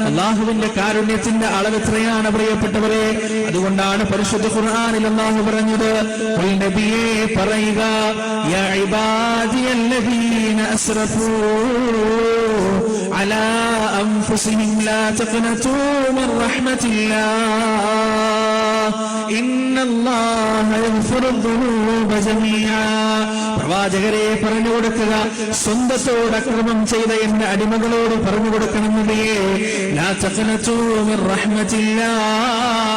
അള്ളാഹുവിന്റെ കാരുണ്യത്തിന്റെ അളവ് എത്രയാണ് പ്രിയപ്പെട്ടവരെ. അതുകൊണ്ടാണ് പരിശുദ്ധ ഖുർആനിൽ അള്ളാഹു പറഞ്ഞത്, ഖുൽ നബിയേ പറയുക, യാ ഇബാദിയല്ലദീന അസ്റഫൂ അലാ അൻഫുസിഹിം ലാ തഖ്നതൂ മിർ റഹ്മത്തില്ലാഹ് ഇന്നല്ലാഹ യഗ്ഫിറു ദുനൂബ ജമീഅ. പ്രവാചകരെ പറഞ്ഞു കൊടുക്കുക, സ്വന്തത്തോട് അക്രമം ചെയ്ത എന്റെ അടിമകളോട് പറഞ്ഞു കൊടുക്കണം നബിയേ, ലാ തഖ്നതൂ മിർ റഹ്മത്തില്ലാഹ്,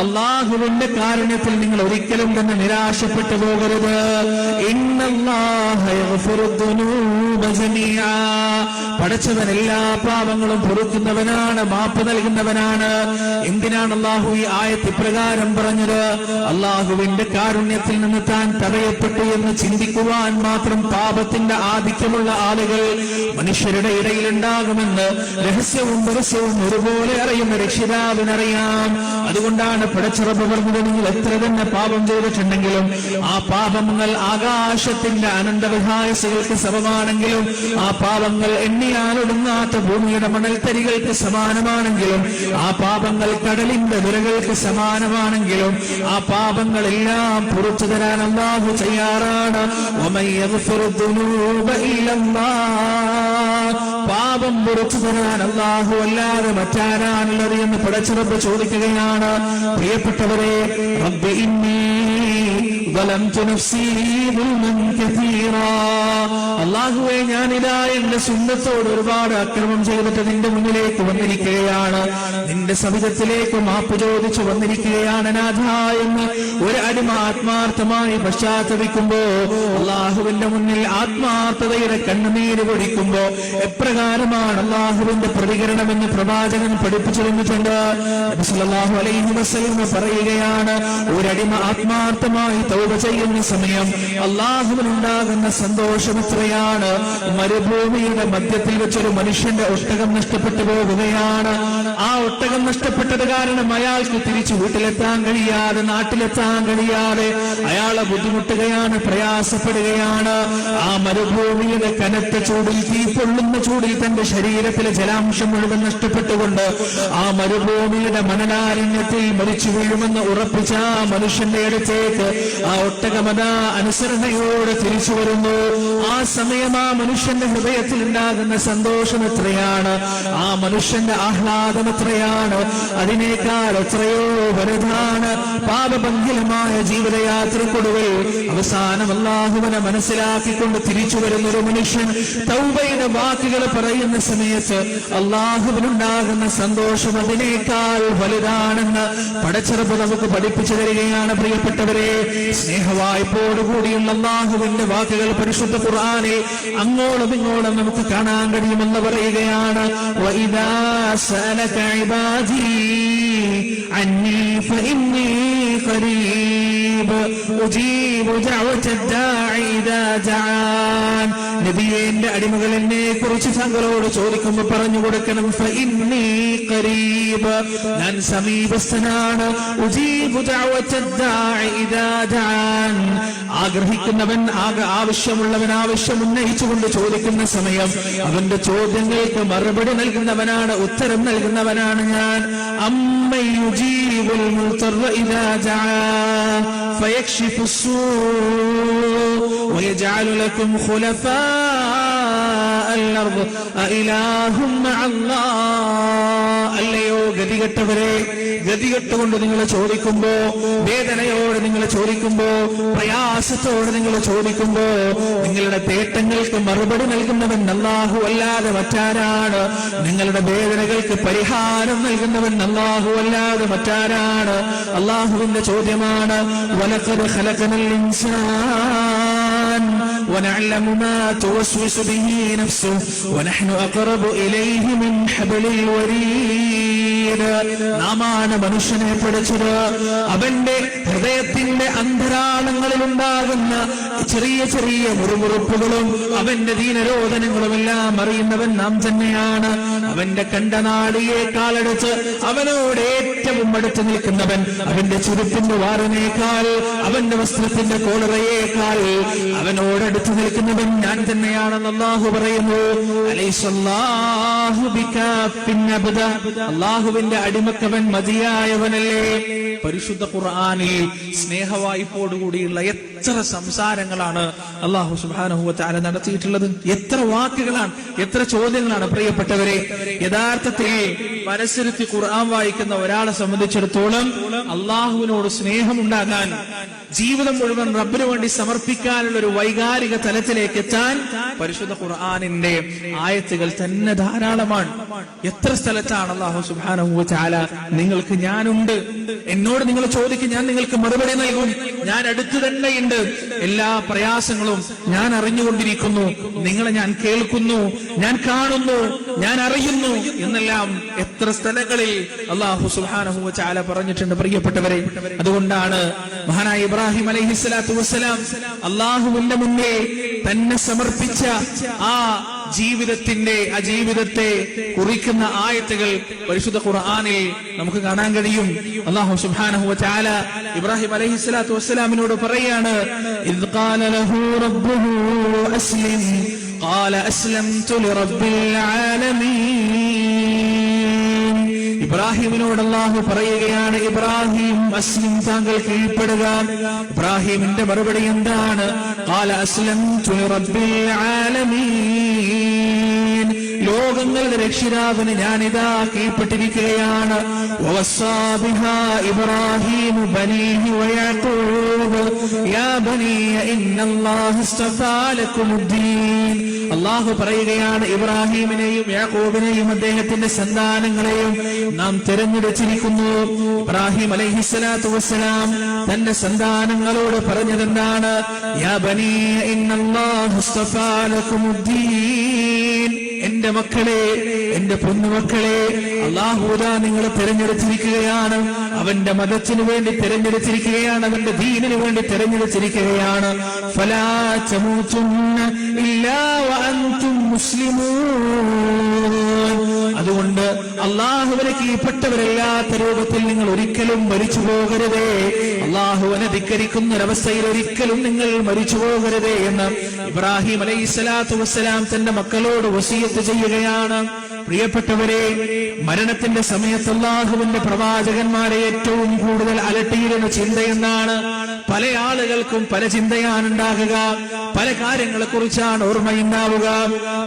അല്ലാഹുവിന്റെ കാരുണ്യത്തിൽ നിങ്ങൾ ഒരിക്കലും തന്നെ നിരാശപ്പെട്ടു പോകരുത്. ഇന്നല്ലാഹ യഗ്ഫിറു ദുനൂബ ജമീഅ, പടച്ചവൻ എല്ലാ പാപങ്ങളും പൊറുക്കുന്നവനാണ്, മാപ്പ് നൽകുന്നവനാണ്. എന്തിനാണ് അല്ലാഹു ഈ ആയത്ത് ഇപ്രകാരം പറഞ്ഞത്? അല്ലാഹുവിന്റെ കാരുണ്യത്തിൽ നിന്ന് താൻ തടയപ്പെട്ടു എന്ന് ചിന്തിക്കുവാൻ മാത്രം പാപത്തിന്റെ ആധിക്യമുള്ള ആളുകൾ മനുഷ്യരുടെ ഇടയിൽ ഉണ്ടാകുമെന്ന് രഹസ്യവും പരസ്യവും ഒരുപോലെ അറിയുന്ന രക്ഷിതാവിനറിയാം. അതുകൊണ്ടാണ് പടച്ചിറപ്പ് പറഞ്ഞത്, നിങ്ങൾ എത്ര തന്നെ പാപം ചെയ്തിട്ടുണ്ടെങ്കിലും ആ പാപങ്ങൾ ആകാശത്തിന്റെ അനന്തവിഹായസുകൾക്ക് സമമാണെങ്കിലും, ആ പാപങ്ങൾ എണ്ണിയാലൊടുങ്ങാത്ത ഭൂമിയുടെ മണൽത്തരികൾക്ക് സമാനമാണെങ്കിലും, ആ പാപങ്ങൾ കടലിന്റെ വിരകൾക്ക് സമാനമാണെങ്കിലും, ആ പാപങ്ങളെല്ലാം പുറത്തു തരാൻ അല്ലാഹു തയ്യാറാണ്. വമൻ യഗ്ഫിറു ദുനൂബ ഇല്ലല്ലാഹ്, പാപം പുറത്തു തരാൻ അല്ലാഹു അല്ലാതെ മറ്റാരാണുള്ളത് എന്ന് പടച്ചിറപ്പ് ചോദിക്കുകയാണ്. പ്രിയപ്പെട്ടവരെ, റബ്ബി ഇന്നി ظلمت نفسي ظلما كثيرا, അല്ലാഹുവേ ഞാനിതാ എന്റെ സുന്നത്തോട് ഒരുപാട് അക്രമം ചെയ്തിട്ട് നിന്റെ മുന്നിലേക്ക് വന്നിരിക്കുകയാണ്, നിന്റെ സവിധത്തിലേക്ക് മാപ്പ് ചോദിച്ചു വന്നിരിക്കുകയാണ് നാഥ എന്ന് ഒരു അടിമ ആത്മാർത്ഥമായി പശ്ചാത്തപിക്കുമ്പോ, അല്ലാഹുവിന്റെ മുന്നിൽ ആത്മാർത്ഥതയുടെ കണ്ണുനീര് പൊടിക്കുമ്പോ എപ്രകാരമാണ് അല്ലാഹുവിന്റെ പ്രതികരണമെന്ന് പ്രവാചകൻ പഠിപ്പിച്ചു തന്നിട്ടുണ്ട്. നബി സല്ലല്ലാഹു അലൈഹി വസല്ലം പറയുകയാണ്, ഒരടിമ ആത്മാർത്ഥമായി തൗബ ചെയ്യുന്ന സമയം അല്ലാഹുവിനുണ്ടാകുന്ന സന്തോഷം എത്രയാണ്. മരുഭൂമിയുടെ മധ്യത്തിൽ വെച്ചൊരു മനുഷ്യന്റെ ഒട്ടകം നഷ്ടപ്പെട്ടു പോകുകയാണ്. ആ ഒട്ടകം നഷ്ടപ്പെട്ടത് കാരണം അയാൾക്ക് തിരിച്ചു വീട്ടിലെത്താൻ കഴിയാതെ, നാട്ടിലെത്താൻ കഴിയാതെ അയാളെ ബുദ്ധിമുട്ടുകയാണ്, പ്രയാസപ്പെടുകയാണ്. ആ മരുഭൂമിയുടെ കനത്ത ചൂടിൽ, തീ പൊള്ളുന്ന ചൂടിൽ തന്റെ ശരീരത്തിലെ ജലാംശം മുഴുവൻ നഷ്ടപ്പെട്ടുകൊണ്ട് ആ മരുഭൂമിയുടെ മണലാരണ്യത്തിൽ മരിച്ചു വീഴുമെന്ന് ഉറപ്പിച്ച ആ മനുഷ്യന്റെ അടുത്തേക്ക് ആ ഒട്ടകമത അനുസരണയോടെ തിരിച്ചു വരുന്നു. ആ സമയം ആ മനുഷ്യന്റെ ഹൃദയത്തിൽ ഉണ്ടാകുന്ന സന്തോഷം എത്രയാണ്, ആ മനുഷ്യന്റെ ആഹ്ലാദം എത്രയാണ്, അതിനേക്കാൾ എത്രയോ വലുതാണ് പാപഭംഗിലമായ ജീവിതയാത്രക്കൊടുവിൽ അവസാനം അല്ലാഹുവിനെ മനസ്സിലാക്കിക്കൊണ്ട് തിരിച്ചു വരുന്ന ഒരു മനുഷ്യൻ തൗബയുടെ വാക്കുകൾ പറയുന്ന സമയത്ത് അല്ലാഹുവിനുണ്ടാകുന്ന സന്തോഷം അതിനേക്കാൾ വലുതാണെന്ന് പടച്ചിറപ്പ് നമുക്ക് പഠിപ്പിച്ചു തരികയാണ്. പ്രിയപ്പെട്ടവരെ, സ്നേഹവായ്പോടുകൂടിയുള്ള അല്ലാഹുവിന്റെ വാക്കുകൾ പരിശുദ്ധ ഖുർആനിൽ അങ്ങോളം ഇങ്ങോളം നമുക്ക് കാണാൻ കഴിയുമെന്ന് പറയുകയാണ്. വഇദാ സഅലക ഇബാദി അന്നി ഫഇന്നി ഖരീബ് ഉജീബു ദഅവതദ് ദാഇ ഇദാ ദഅാൻ. നബിയേ, എന്റെ അടിമകൾ എന്നെ കുറിച്ച് താങ്കളോട് ചോദിക്കുമ്പോൾ പറഞ്ഞു കൊടുക്കണം, ഫഇന്നി ഖരീബ്, ഞാൻ സമീപസ്ഥനാണ്. ഉജീബു ദഅവതദ് ദാഇ ഇദാ ദഅാൻ, ആഗ്രഹിക്കുന്നവൻ, ആവശ്യമുള്ളവൻ ആവശ്യം ഉന്നയിച്ചുകൊണ്ട് ചോദിക്കുന്ന സമയം അവന്റെ ചോദ്യങ്ങൾക്ക് മറുപടി നൽകുന്നവനാണ്, ഉത്തരം നൽകുന്നവനാണ് ഞാൻ. അമ്മൻ യുജീബുൽ മുൽതറ ഇദാ ദഅാ ഫയക്ഷിഫു السوء ويجعل لكم خلفاء الأرض أإله مع الله. അല്ലയോ ഗതികെട്ടവരെ, ഗതികെട്ടുകൊണ്ട് നിങ്ങൾ ചോദിക്കുമ്പോ, വേദനയോടെ നിങ്ങൾ ചോദിക്കുമ്പോ, പ്രയാസത്തോടെ നിങ്ങൾ ചോദിക്കുമ്പോ, നിങ്ങളുടെ തേട്ടങ്ങൾക്ക് മറുപടി നൽകുന്നവൻ അല്ലാഹു അല്ലാതെ മറ്റാരാണ്? നിങ്ങളുടെ വേദനകൾക്ക് പരിഹാരം നൽകുന്നവൻ അല്ലാഹു അല്ലാതെ മറ്റാരാണ്? അല്ലാഹുവിന്റെ ചോദ്യമാണ്. വലഖദ് ഖലഖനൽ ഇൻസാൻ ونعلم ما توسوس به نفسه ونحن أقرب إليه من حبل الوريد. നാമാണ് മനുഷ്യനെ പഠിച്ചത്, അവന്റെ ഹൃദയത്തിന്റെ അന്തരാളങ്ങളിൽ ഉണ്ടാകുന്ന ചെറിയ ചെറിയ മുറുമുറുപ്പുകളും അവന്റെ ദീനരോധനങ്ങളുമെല്ലാം അറിയുന്നവൻ നാം തന്നെയാണ്. അവന്റെ കണ്ടനാടിയേക്കാളടുത്ത് അവനോട് ഏറ്റവും അടുത്ത് നിൽക്കുന്നവൻ, അവന്റെ ചുരുപ്പിന്റെ വാറിനേക്കാൾ, അവന്റെ വസ്ത്രത്തിന്റെ കോളറയേക്കാൾ അവനോടടുത്ത് നിൽക്കുന്നവൻ ഞാൻ തന്നെയാണെന്ന് അല്ലാഹു പറയുന്നു. അലൈസല്ലാഹു ബികാഫിൻ അബ്ദ, അല്ലാഹുവിന്റെ അടിമക്കവൻ മതിയായവനല്ലേ? പരിശുദ്ധ ഖുർആനിൽ സ്നേഹവായ്പോടുകൂടിയുള്ള എത്ര സംസാരങ്ങളാണ് അല്ലാഹു സുബ്ഹാനഹു വ തആല നടത്തിയിട്ടുള്ളത്. എത്ര വാക്കുകളാണ്, എത്ര ചോദ്യങ്ങളാണ്. പ്രിയപ്പെട്ടവരെ, യഥാർത്ഥത്തിൽ മനസ്സിരുത്തി ഖുർആൻ വായിക്കുന്ന ഒരാളെ സംബന്ധിച്ചിടത്തോളം അള്ളാഹുവിനോട് സ്നേഹമുണ്ടാകാൻ, ജീവിതം മുഴുവൻ റബ്ബിനു വേണ്ടി സമർപ്പിക്കാനുള്ള ഒരു വൈകാരിക തലത്തിലേക്ക് എത്താൻ പരിശുദ്ധ ഖുർആനിന്റെ ആയത്തുകൾ തന്നെ ധാരാളമാണ്. എത്ര സ്ഥലത്താണ് അല്ലാഹു സുബ്ഹാനഹു വ തആല നിങ്ങൾക്ക് ഞാനുണ്ട്, എന്നോട് നിങ്ങൾ ചോദിക്കും, ഞാൻ നിങ്ങൾക്ക് മറുപടി നൽകും, ഞാൻ അടുത്തു തന്നെയുണ്ട്, എല്ലാ പ്രയാസങ്ങളും ഞാൻ അറിഞ്ഞുകൊണ്ടിരിക്കുന്നു, നിങ്ങളെ ഞാൻ കേൾക്കുന്നു, ഞാൻ കാണുന്നു, ഞാൻ അറിയുന്നു എന്നെല്ലാം എത്ര സ്ഥലങ്ങളിൽ അല്ലാഹു സുബ്ഹാനഹു വ തആല പറഞ്ഞിട്ടുണ്ട്. പ്രിയപ്പെട്ടവരെ, അതുകൊണ്ടാണ് മഹാനായ ഇബ്രാഹിം അലൈഹിസ്സലാത്തു വസ്സലാം അല്ലാഹുവിന്റെ മുന്നിൽ തന്നെ സമർപ്പിച്ച ആ ജീവിതത്തെ കുറിക്കുന്ന ആയത്തുകൾ പരിശുദ്ധ ഖുർആനിൽ നമുക്ക് കാണാൻ കഴിയും. അല്ലാഹു സുബ്ഹാനഹു വ തആല ഇബ്രാഹിം അലൈഹിസ്സലാത്തു വസ്സലാമിനോട് പറയാണ്, ഇദ് ഖാല ലഹു റബ്ബുഹു അസ്ലിം ഖാല അസ്ലംതു ലിറബ്ബിൽ ആലമീൻ. ഇബ്രാഹിമിനോട് അല്ലാഹു പറയുകയാണ്, ഇബ്രാഹിം അസ്ലിം, താങ്കൾ കീഴ്പ്പെടുക. ഇബ്രാഹിമിന്റെ മറുപടി എന്താണ്? ഖാല അസ്ലംതു ലിറബ്ബിൽ ആലമീൻ, ലോകങ്ങളുടെ രക്ഷിതാവിന് ഞാനിതാ കീഴ്പ്പെട്ടിരിക്കുകയാണ്. വവസ്സാ ബിഹാ ഇബ്രാഹീമു ബനീഹി വയഅഖൂബ് യാ ബനിയ ഇന്നല്ലാഹ ഇസ്തഫാ ലക്കുമുദ്ദീൻ. അല്ലാഹു പറയുകയാണ്, ഇബ്രാഹിമിനെയും യാഖൂബിനെയും അദ്ദേഹത്തിന്റെ സന്താനങ്ങളെയും നാം തിരഞ്ഞെടുത്തിരിക്കുന്നു. ഇബ്രാഹിം അലൈഹിസ്സലാത്തു വസ്സലാം തന്റെ സന്താനങ്ങളോട് പറഞ്ഞതെന്താണ്? യാ ബനിയ ഇന്നല്ലാഹ ഇസ്തഫാ ലക്കുമുദ്ദീൻ, എന്റെ മക്കളെ, എന്റെ പൊന്നുമക്കളെ, അല്ലാഹു നിങ്ങളെ തിരഞ്ഞെടുത്തിരിക്കുകയാണ്, അവന്റെ മതത്തിനു വേണ്ടി തിരഞ്ഞെടുത്തിരിക്കുകയാണ്, അവന്റെ ദീനിനു വേണ്ടി തിരഞ്ഞെടുത്തിരിക്കുകയാണ്. ഫലാ തമൂതുന്ന ഇല്ലാ വഅൻതും മുസ്ലിമൂൻ. അതുകൊണ്ട് അല്ലാഹുവിനെ കീഴ്പ്പെട്ടവരല്ലാത്ത രൂപത്തിൽ നിങ്ങൾ ഒരിക്കലും മരിച്ചു പോകരുതേ, അല്ലാഹുവിനെ ധിക്കരിക്കുന്ന ഒരവസ്ഥയിൽ ഒരിക്കലും നിങ്ങൾ മരിച്ചു പോകരുതേ എന്ന് ഇബ്രാഹിം അലൈഹിസ്സലാത്തു വസ്സലാം തന്റെ മക്കളോട് വസിയത്ത് ചെയ്യുകയാണ്. പ്രിയപ്പെട്ടവരെ, മരണത്തിന്റെ സമയത്ത് അല്ലാഹുവിന്റെ പ്രവാചകന്മാരെ ഏറ്റവും കൂടുതൽ അലട്ടിയിരുന്ന ചിന്തയെന്നാണ്? പല ആളുകൾക്കും പല ചിന്തയാണ് ഉണ്ടാകുക, പല കാര്യങ്ങളെ കുറിച്ചാണ് ഓർമ്മയുണ്ടാവുക.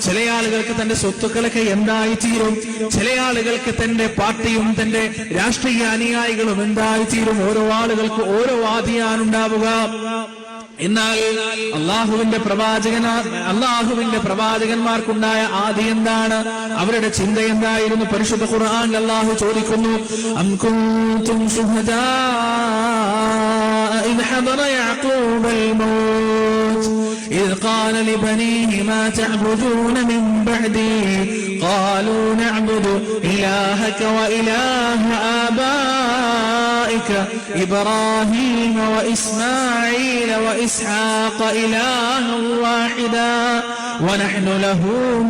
ചില ആളുകൾക്ക് തന്റെ സ്വത്തുക്കളൊക്കെ എന്തായിത്തീരും, ചില ആളുകൾക്ക് തന്റെ പാർട്ടിയും തന്റെ രാഷ്ട്രീയ അനുയായികളും എന്തായിത്തീരും. ഓരോ ആളുകൾക്ക് ഓരോ ആദിയാണുണ്ടാവുക. എന്നാൽ അള്ളാഹുവിന്റെ പ്രവാചകന്മാർക്കുണ്ടായ ആദി എന്താണ്? അവരുടെ ചിന്ത എന്തായിരുന്നു? പരിശുദ്ധ ഖുർആനിൽ അല്ലാഹു ചോദിക്കുന്നു, അം കുൻതും ശുഹദാ ഇദ് ഹദറ യഅഖൂബൽ മൗത്ത് إذ قال لبنيه ما تعبدون من بعدي قالوا نعبد إلهك وإله آبائك إبراهيم وإسماعيل وإسحاق إلها واحدا ونحن له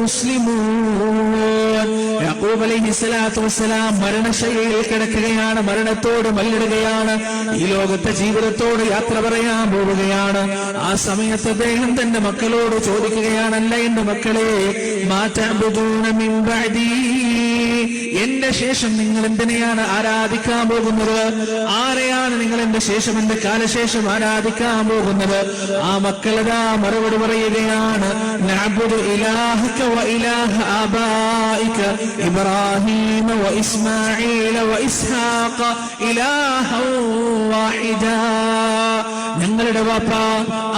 مسلمون. യാക്കൂബ് അലൈഹിസ്സലാത്തു വസ്സലാം മരണശയ്യയിൽ കിടക്കുകയാണ്, മരണത്തോട് മല്ലിടുകയാണ്, ഈ ലോകത്തെ ജീവിതത്തോട് യാത്ര പറയാൻ പോവുകയാണ്. ആ സമയത്ത് അദ്ദേഹം തന്റെ മക്കളോട് ചോദിക്കുകയാണല്ല, എന്റെ മക്കളെ, മാ തഅബുദൂന മിൻ ബഅദി, എന്റെ ശേഷം നിങ്ങൾ എന്തിനെയാണ് ആരാധിക്കാൻ പോകുന്നത്? ആരെയാണ് നിങ്ങൾ എന്റെ ശേഷം, എന്റെ കാലശേഷം ആരാധിക്കാൻ പോകുന്നത്? ആ മക്കളതാ മറുപടി പറയുകയാണ്, നഅബുദു ഇലാഹക വ ഇലാഹ ആബായിക ഇബ്രാഹീമ വ ഇസ്മാഈല വ ഇസ്ഹാഖ ഇലാഹൻ വാഹിദാ. ഞങ്ങളുടെ വാപ്പ,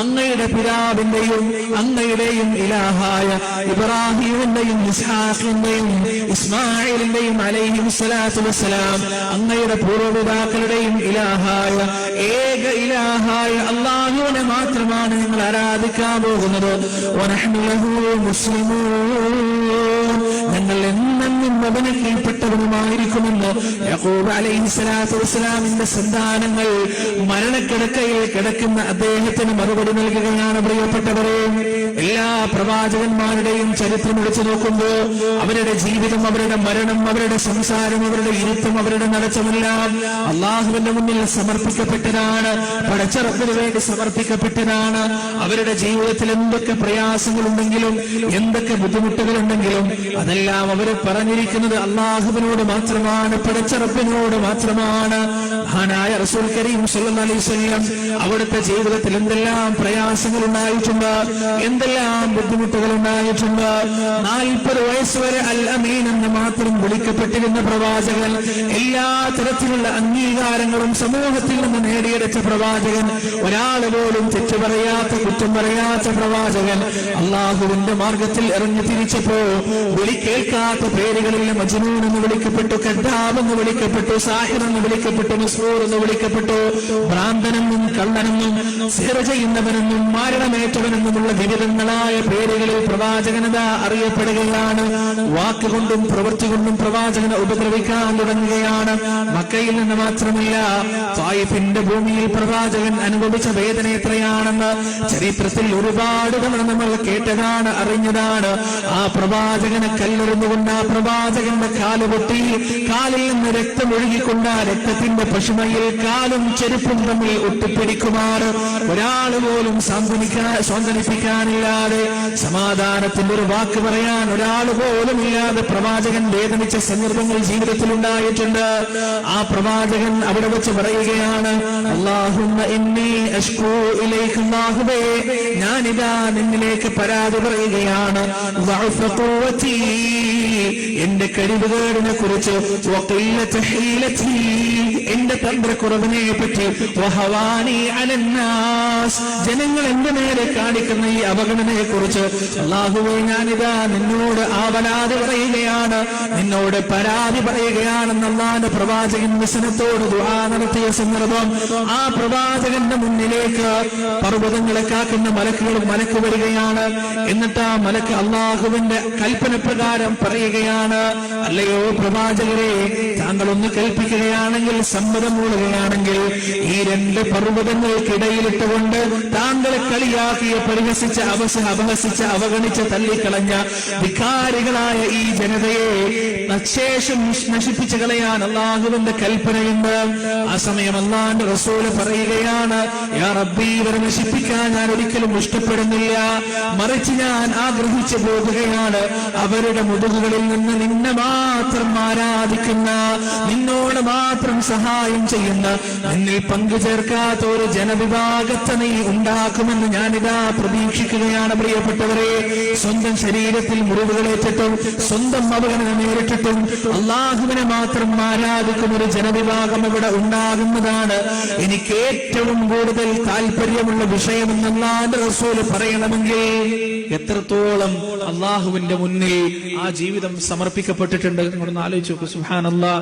അങ്ങയുടെ പിതാവിന്റെയും അങ്ങയുടെയും ഇലാഹായ ഇബ്രാഹീമിന്റെയും ഇസ്ഹാഖിന്റെയും ഇസ്മാഈലിന്റെയും അലൈഹിസ്സലാത്തു വസ്സലാം, അങ്ങയുടെ പൂർവ്വപിതാക്കളുടെയും ഇലാഹായ ഏക ഇലാഹായ അല്ലാഹുവിനെ മാത്രമാണ് നിങ്ങൾ ആരാധിക്കാൻ പോകുന്നത്. വനഹ്നു ലഹു മുസ്ലിമൂൻ, ഞങ്ങൾ എന്നും അവനെ കീഴ്പ്പെട്ടവരുമായിരിക്കുമെന്ന് യാക്കൂബ് അലൈഹിസ്സലാത്തു വസ്സലാമിന്റെ സന്താനങ്ങൾ മരണക്കിടക്കയിൽ കിടക്കുന്ന അദ്ദേഹത്തിന് മറുപടി നൽകുകയാണ്. പ്രിയപ്പെട്ടവരെ, എല്ലാ പ്രവാചകന്മാരുടെയും ചരിത്രം എടുത്തു നോക്കുമ്പോൾ അവരുടെ ജീവിതം, അവരുടെ മരണം, അവരുടെ സംസാരം, അവരുടെ ഇരുത്തം, അവരുടെ നടച്ചമെല്ലാം അള്ളാഹുവിന്റെ മുന്നിൽ സമർപ്പിക്കപ്പെട്ടതാണ്, പടച്ചറപ്പിന് വേണ്ടി സമർപ്പിക്കപ്പെട്ടതാണ്. അവരുടെ ജീവിതത്തിൽ എന്തൊക്കെ പ്രയാസങ്ങളുണ്ടെങ്കിലും എന്തൊക്കെ ബുദ്ധിമുട്ടുകളുണ്ടെങ്കിലും അതെല്ലാം അവർ പറഞ്ഞിരിക്കുന്നത് അള്ളാഹുവിനോട് മാത്രമാണ്, പടച്ചറപ്പിനോട് മാത്രമാണ്. മഹാനായ റസൂൽ കരീം സല്ലല്ലാഹു അലൈഹി വസല്ലം അവിടുത്തെ ജീവിതത്തിൽ എന്തെല്ലാം പ്രയാസങ്ങൾ ഉണ്ടായിട്ടുണ്ട്, എന്തെല്ലാം ബുദ്ധിമുട്ടുകൾ ഉണ്ടായിട്ടുണ്ട്. 40 വയസ്സുവരെ അൽ അമീൻ എന്ന് മാത്രം വിളിക്കപ്പെട്ടിരുന്ന പ്രവാചകൻ, എല്ലാ തരത്തിലുള്ള അംഗീകാരങ്ങളും സമൂഹത്തിൽ നിന്ന് നേടിയെടുത്ത പ്രവാചകൻ, ഒരാൾ പോലും തെറ്റു പറയാത്ത, കുറ്റം പറയാത്ത പ്രവാചകൻ, അള്ളാഹുവിന്റെ മാർഗത്തിൽ ഇറങ്ങി തിരിച്ചപ്പോ വിളി കേൾക്കാത്ത പേരുകളിൽ മജ്നൂൻ എന്ന് വിളിക്കപ്പെട്ടു, കദ്ദാബ് എന്ന് വിളിക്കപ്പെട്ടു, സാഹിർ എന്ന് വിളിക്കപ്പെട്ടു, മസ്റൂർ എന്ന് വിളിക്കപ്പെട്ടു, ഭ്രാന്തനെന്നും കള്ളനെന്നും സിഹർ ചെയ്യുന്നവനെന്നും മാരണമേറ്റവനെന്നുമുള്ള വിവിധങ്ങളായ പേരുകളിൽ പ്രവാചകനത അറിയപ്പെടുകയാണ്. വാക്കുകൊണ്ടും പ്രവൃത്തി കൊണ്ടും പ്രവാചകനെ ഉപദ്രവിക്കാൻ തുടങ്ങുകയാണ്. മക്കയിൽ നിന്ന് മാത്രമല്ല, തായിഫിന്റെ ഭൂമിയിൽ പ്രവാചകൻ അനുഭവിച്ച വേദന എത്രയാണെന്ന് ചരിത്രത്തിൽ ഒരുപാട് തവണ നമ്മൾ കേട്ടതാണ്, അറിഞ്ഞതാണ്. ആ പ്രവാചകനെ കല്ലെറിഞ്ഞുകൊണ്ട് ആ പ്രവാചകന്റെ കാല് പൊട്ടി, കാലിൽ നിന്ന് രക്തമൊഴുകിക്കൊണ്ട് ആ രക്തത്തിന്റെ പശുമയിൽ കാലും ചെരുപ്പും തമ്മിൽ ഒട്ടിപ്പിടിക്കുമാറ് ഒരാൾ പോലും സ്വാന്തനിപ്പിക്കാനില്ലാതെ, സമാധാനത്തിന്റെ ഒരു വാക്ക് പറയാൻ ഒരാൾ പോലും ഇല്ലാതെ പ്രവാചകൻ വേദനിച്ച സന്ദർഭങ്ങൾ ജീവിതത്തിൽ ഉണ്ടായിട്ടുണ്ട്. ആ പ്രവാചകൻ അവിടെ വെച്ച് പറയുകയാണ്, അല്ലാഹുമ്മ ഇന്നി അശ്കൂ ഇലൈക, അല്ലാഹുവേ ഞാനിതാ നിന്നിലേക്ക് പരാതി പറയുകയാണ്, ദഅഫ ഖുവതി, എന്റെ കഴിവുകേടിനെ കുറിച്ച്, വഖില്ലത ഹീലതി, എന്റെ തന്ത്രക്കുറവിനെ പറ്റി, വഹവാനി അലന്നാസ്, ജനങ്ങൾ എന്റെ നേരെ കാണിക്കുന്ന ഈ അവഗണനയെ കുറിച്ച് അല്ലാഹുവേ ഞാനിതാ നിന്നോട് ആവലാതി പറയുകയാണ്, നിന്നോട് പരാതി പറയുകയാണെന്ന് അല്ലാഹുവിന്റെ പ്രവാചകൻ വിസ്നത്തോട് ദുആ നടത്തിയ സന്ദർഭം, ആ പ്രവാചകന്റെ മുന്നിലേക്ക് പർവ്വതങ്ങളെ കാക്കുന്ന മലക്ക് വരികയാണ്. എന്നിട്ട് ആ മലക്ക് അള്ളാഹുവിന്റെ കൽപ്പന പ്രകാരം പറയുകയാണ്, അല്ലയോ പ്രവാചകരെ, താങ്കൾ ഒന്ന് കൽപ്പിക്കുകയാണെങ്കിൽ, സമ്മതം മൂളുകയാണെങ്കിൽ, ഈ 2 പർവ്വതങ്ങൾക്കിടയിലിട്ടുകൊണ്ട് താങ്കളെ കളിയാക്കിയ, പരിഹസിച്ച, അപഹസിച്ച, അവഗണിച്ച, തള്ളിക്കളഞ്ഞ വികാരികളായ ഈ ജനതയെ ശേഷം നശിപ്പിച്ചു കളയാൻ അള്ളാഹുവിന്റെ കൽപ്പനയുണ്ട്. ആ സമയം അള്ളാഹുവിന്റെ റസൂല് പറയുകയാണ്, യാ റബ്ബി, ഇവരെ നശിപ്പിക്കാൻ ഞാൻ ഒരിക്കലും ഇഷ്ടപ്പെടുന്നില്ല, മറിച്ച് ഞാൻ ആഗ്രഹിച്ചു പോകുകയാണ് അവരുടെ മുതുകുകളിൽ നിന്ന് നിന്നെ മാത്രം ആരാധിക്കുന്ന, നിന്നോട് മാത്രം സഹായം ചെയ്യുന്ന, നിന്നിൽ പങ്കുചേർക്കാത്ത ഒരു ജനവിഭാഗത്തെ നീ ഉണ്ടാക്കുമെന്ന് ഞാനിതാ പ്രതീക്ഷിക്കുകയാണ്. പ്രിയപ്പെട്ടവരെ, സ്വന്തം ശരീരത്തിൽ മുറിവുകളേറ്റിട്ടും സ്വന്തം അവഗണന നേരിട്ടിട്ടും അള്ളാഹുവിനെ മാത്രം ആരാധിക്കുന്ന ഒരു ജനവിഭാഗം ഇവിടെ ഉണ്ടാകുന്നതാണ് എനിക്ക് ഏറ്റവും കൂടുതൽ താല്പര്യമുള്ള വിഷയമെന്ന് അല്ലാഹുവിന്റെ റസൂൽ പറയണമെങ്കിൽ എത്രത്തോളം അള്ളാഹുവിന്റെ മുന്നിൽ ആ ജീവിതം സമർപ്പിക്കപ്പെട്ടിട്ടുണ്ട്. നിങ്ങളൊന്ന് ആലോചിച്ച് നോക്കൂ. സുബ്ഹാനല്ലാഹ്.